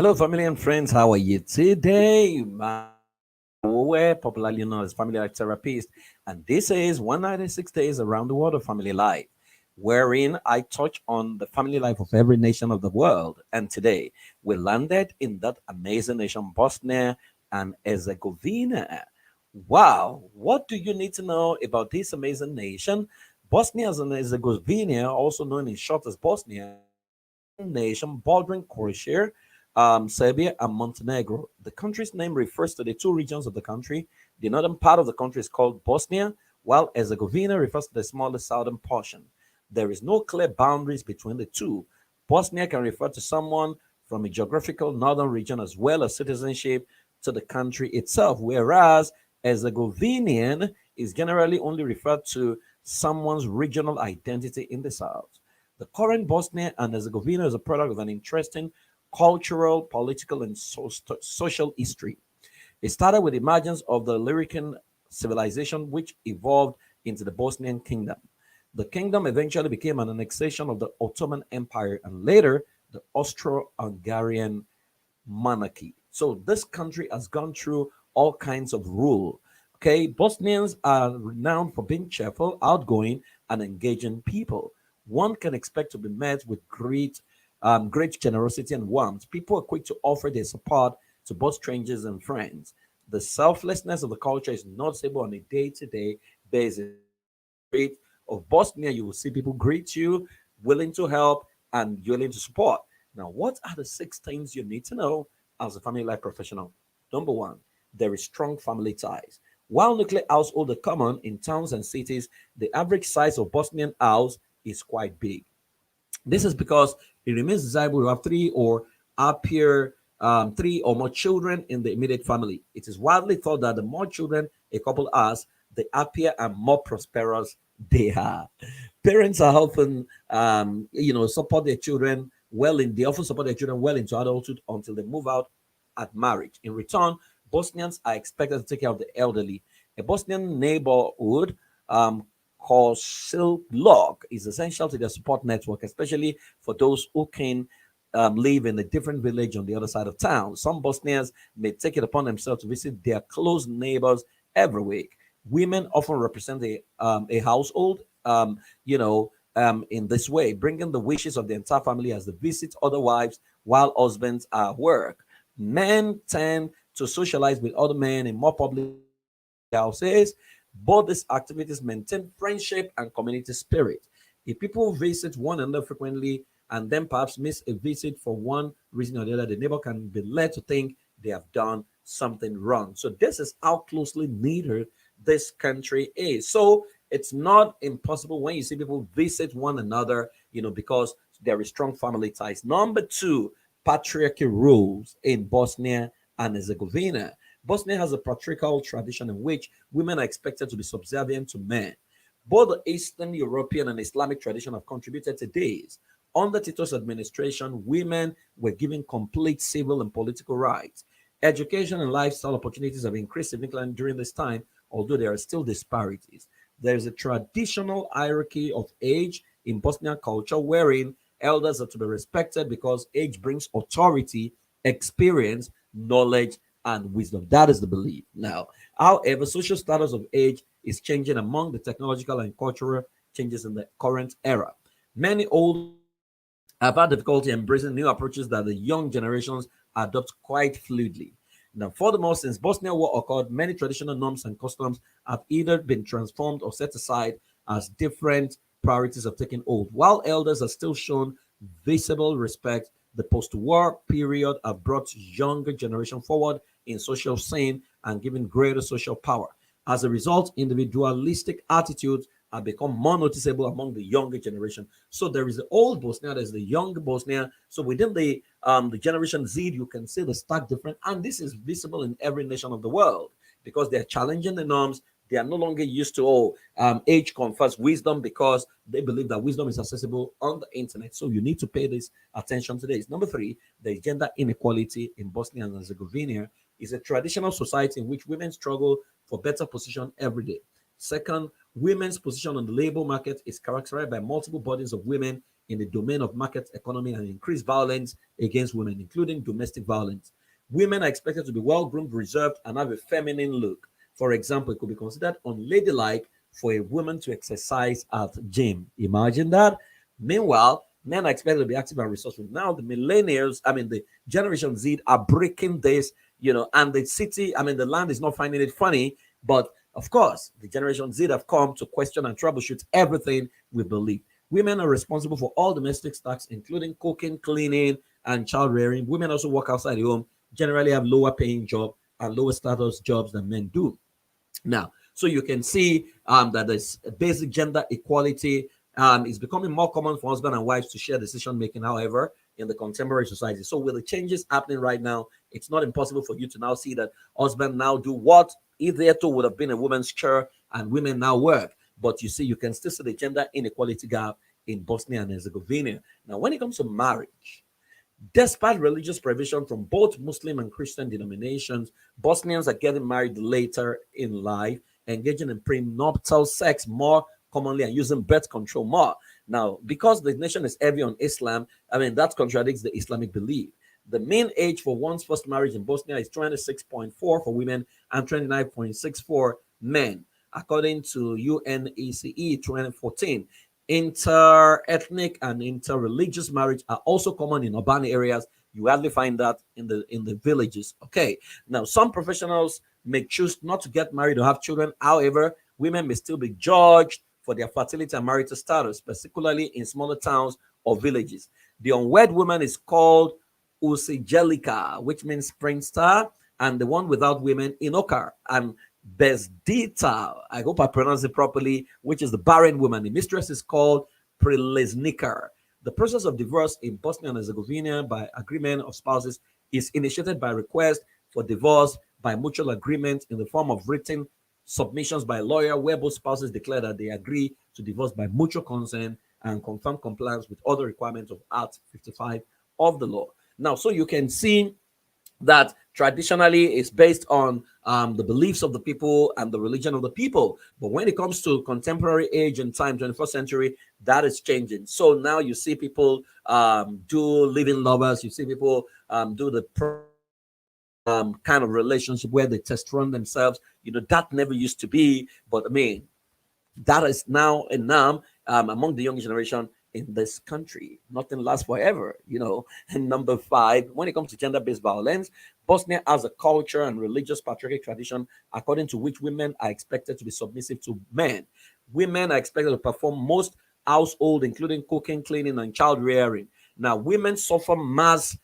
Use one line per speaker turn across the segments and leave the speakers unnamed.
Hello, family and friends. How are you today? We're popularly known as Family Life Therapist, and this is 196 Days Around the World of Family Life, wherein I touch on the family life of every nation of the world. And today, we landed in that amazing nation, Bosnia and Herzegovina. Wow, what do you need to know about this amazing nation? Bosnia and Herzegovina, also known in short as Bosnia, nation bordering Croatia, Serbia, and Montenegro. The country's name refers to the two regions of the country. The northern part of the country is called Bosnia, while Herzegovina refers to the smallest southern portion. There is no clear boundaries between the two. Bosnia can refer to someone from a geographical northern region as well as citizenship to the country itself, whereas Herzegovinian is generally only referred to someone's regional identity in the south. The current Bosnia and Herzegovina is a product of an interesting cultural, political, and social history. It started with the emergence of the Lyrican civilization, which evolved into the Bosnian kingdom. The kingdom eventually became an annexation of the Ottoman Empire and later the Austro-Hungarian monarchy. So this country has gone through all kinds of rule. Okay, Bosnians are renowned for being cheerful, outgoing, and engaging people. One can expect to be met with great generosity and warmth. People are quick to offer their support to both strangers and friends. The selflessness of the culture is noticeable on a day-to-day basis. Street of Bosnia, you will see people greet you, willing to help, and willing to support. Now, what are the six things you need to know as a family life professional? Number one, there is strong family ties. While nuclear households are common in towns and cities, the average size of Bosnian house is quite big. This is because it remains desirable to have three or more children in the immediate family. It is widely thought that the more children a couple has, the happier and more prosperous they are. Parents are often, support their children they often support their children well into adulthood until they move out at marriage. In return, Bosnians are expected to take care of the elderly. A Bosnian neighborhood called Silk is essential to their support network, especially for those who can live in a different village on the other side of town. Some Bosnians may take it upon themselves to visit their close neighbors every week. Women often represent a household, in this way, bringing the wishes of the entire family as they visit other wives while husbands are at work. Men tend to socialize with other men in more public houses. Both these activities maintain friendship and community spirit. If people visit one another frequently and then perhaps miss a visit for one reason or the other, the neighbor can be led to think they have done something wrong. So this is how closely knitted this country is. So it's not impossible when you see people visit one another, because there is strong family ties. Number two, patriarchy rules in Bosnia and Herzegovina. Bosnia has a patriarchal tradition in which women are expected to be subservient to men. Both the Eastern European and Islamic tradition have contributed to this. Under Tito's administration, women were given complete civil and political rights. Education and lifestyle opportunities have increased significantly during this time, although there are still disparities. There is a traditional hierarchy of age in Bosnian culture wherein elders are to be respected because age brings authority, experience, knowledge, and wisdom. That is the belief. Now, however, social status of age is changing among the technological and cultural changes in the current era. Many old have had difficulty embracing new approaches that the young generations adopt quite fluidly. Now, furthermore, since Bosnia War occurred, many traditional norms and customs have either been transformed or set aside as different priorities have taken hold. While elders are still shown visible respect, the post-war period have brought younger generation forward in social scene and given greater social power. As a result, individualistic attitudes have become more noticeable among the younger generation. So there is the old Bosnia, there's the young Bosnia. So within the generation Z, you can see the stark difference, and this is visible in every nation of the world because they're challenging the norms. They are no longer used to age confers wisdom because they believe that wisdom is accessible on the internet. So you need to pay this attention to this. Number three, the gender inequality in Bosnia and Herzegovina is a traditional society in which women struggle for better position every day. Second, women's position on the labor market is characterized by multiple bodies of women in the domain of market economy and increased violence against women, including domestic violence. Women are expected to be well-groomed, reserved, and have a feminine look. For example, it could be considered unladylike for a woman to exercise at gym. Imagine that. Meanwhile, men are expected to be active and resourceful. Now, the millennials, the Generation Z are breaking this, and the city, the land is not finding it funny. But of course, the Generation Z have come to question and troubleshoot everything we believe. Women are responsible for all domestic tasks, including cooking, cleaning, and child rearing. Women also work outside the home, generally have lower paying job and lower status jobs than men do. Now, so you can see that there's basic gender equality is becoming more common for husband and wives to share decision making, however, in the contemporary society. So with the changes happening right now, it's not impossible for you to now see that husband now do what hitherto would have been a woman's chore and women now work. But you see, you can still see the gender inequality gap in Bosnia and Herzegovina. Now, when it comes to marriage, despite religious provision from both Muslim and Christian denominations, Bosnians are getting married later in life, engaging in prenuptial sex more commonly, and using birth control more. Now, because the nation is heavy on Islam, that contradicts the Islamic belief. The mean age for one's first marriage in Bosnia is 26.4 for women and 29.6 for men, according to UNECE 2014. Inter-ethnic and inter-religious marriage are also common in urban areas. You hardly find that in the villages. Okay. Now, some professionals may choose not to get married or have children. However, women may still be judged for their fertility and marital status, particularly in smaller towns or villages. The unwed woman is called Usijelika, which means sprinter, and the one without women, Inokar, and Bezdita, I hope I pronounce it properly, which is the barren woman. The mistress is called Prileznikar. The process of divorce in Bosnia and Herzegovina by agreement of spouses is initiated by request for divorce by mutual agreement in the form of written submissions by a lawyer where both spouses declare that they agree to divorce by mutual consent and confirm compliance with other requirements of Act 55 of the law. Now, so you can see that traditionally is based on the beliefs of the people and the religion of the people. But when it comes to contemporary age and time, 21st century, that is changing. So now you see people do living lovers. You see people do the kind of relationship where they test run themselves. That never used to be. But that is now a norm among the young generation in this country. Nothing lasts forever, And number 5, when it comes to gender-based violence, Bosnia has a culture and religious patriarchal tradition according to which women are expected to be submissive to men. Women are expected to perform most household, including cooking, cleaning, and child rearing. Now, women suffer mass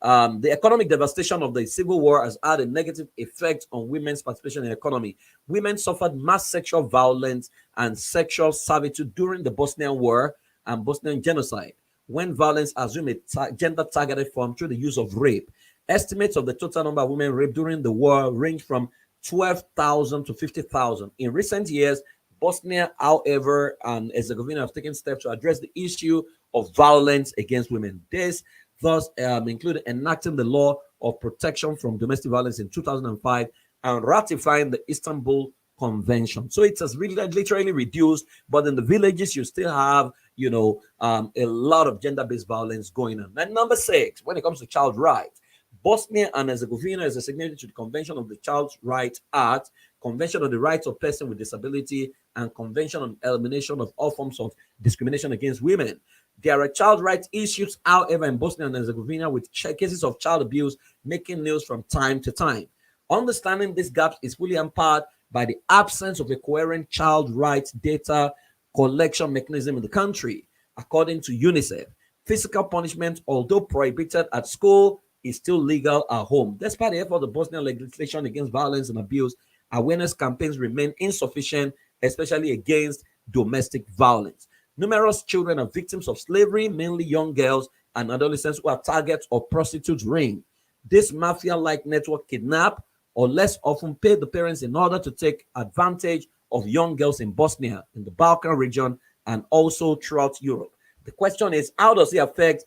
the economic devastation of the civil war has had a negative effect on women's participation in the economy. Women suffered mass sexual violence and sexual servitude during the Bosnian War and Bosnian genocide, when violence assumed a gender-targeted form through the use of rape. Estimates of the total number of women raped during the war range from 12,000 to 50,000. In recent years, Bosnia, however, and Herzegovina have taken steps to address the issue of violence against women. This thus included enacting the law of protection from domestic violence in 2005 and ratifying the Istanbul Convention. So it has really literally reduced, but in the villages you still have, a lot of gender-based violence going on. And number 6, when it comes to child rights, Bosnia and Herzegovina is a signatory to the Convention of the Child Rights Act, Convention on the Rights of Persons with Disability, and Convention on Elimination of all forms of discrimination against women. There are child rights issues, however, in Bosnia and Herzegovina, with cases of child abuse making news from time to time. Understanding these gaps is fully hampered by the absence of a coherent child rights data collection mechanism in the country. According to UNICEF, physical punishment, although prohibited at school, is still legal at home. Despite the effort of Bosnian legislation against violence and abuse, awareness campaigns remain insufficient, especially against domestic violence. Numerous children are victims of slavery, mainly young girls and adolescents who are targets of prostitutes' ring. This mafia-like network kidnap or less often pay the parents in order to take advantage of young girls in Bosnia, in the Balkan region, and also throughout Europe. The question is, how does it affect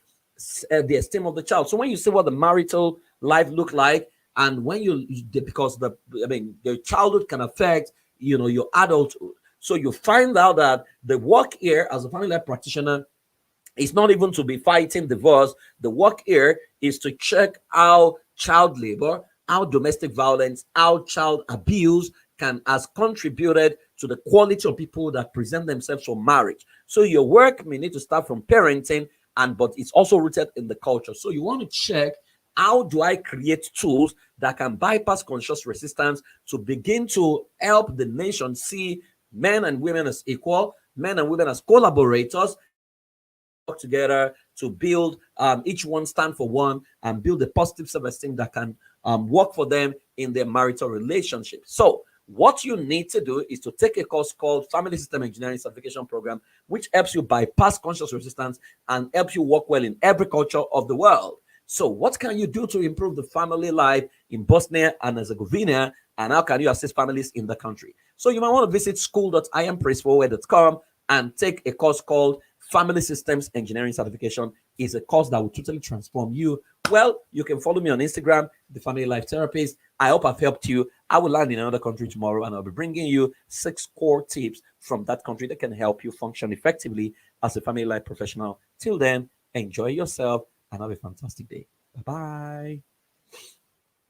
the esteem of the child? So when you see what the marital life look like, and when because your childhood can affect, your adulthood. So you find out that the work here as a family life practitioner It's not even to be fighting divorce. The work here is to check how child labor, how domestic violence, how child abuse can has contributed to the quality of people that present themselves for marriage. So your work may need to start from parenting, and but it's also rooted in the culture. So you want to check, how do I create tools that can bypass conscious resistance to begin to help the nation see men and women as equal, men and women as collaborators, and men and women work together to build, each one stand for one, and build a positive self-esteem that can work for them in their marital relationship. So what you need to do is to take a course called Family System Engineering Certification Program, which helps you bypass conscious resistance and help you work well in every culture of the world. So, what can you do to improve the family life in Bosnia and Herzegovina? And how can you assist families in the country? So, you might want to visit school.iampraisforward.com and take a course called Family Systems Engineering Certification. Is a course that will totally transform you. Well, you can follow me on Instagram, The Family Life Therapist. I hope I've helped you. I will land in another country tomorrow, and I'll be bringing you 6 core tips from that country that can help you function effectively as a family life professional. Till then, enjoy yourself and have a fantastic day. Bye bye.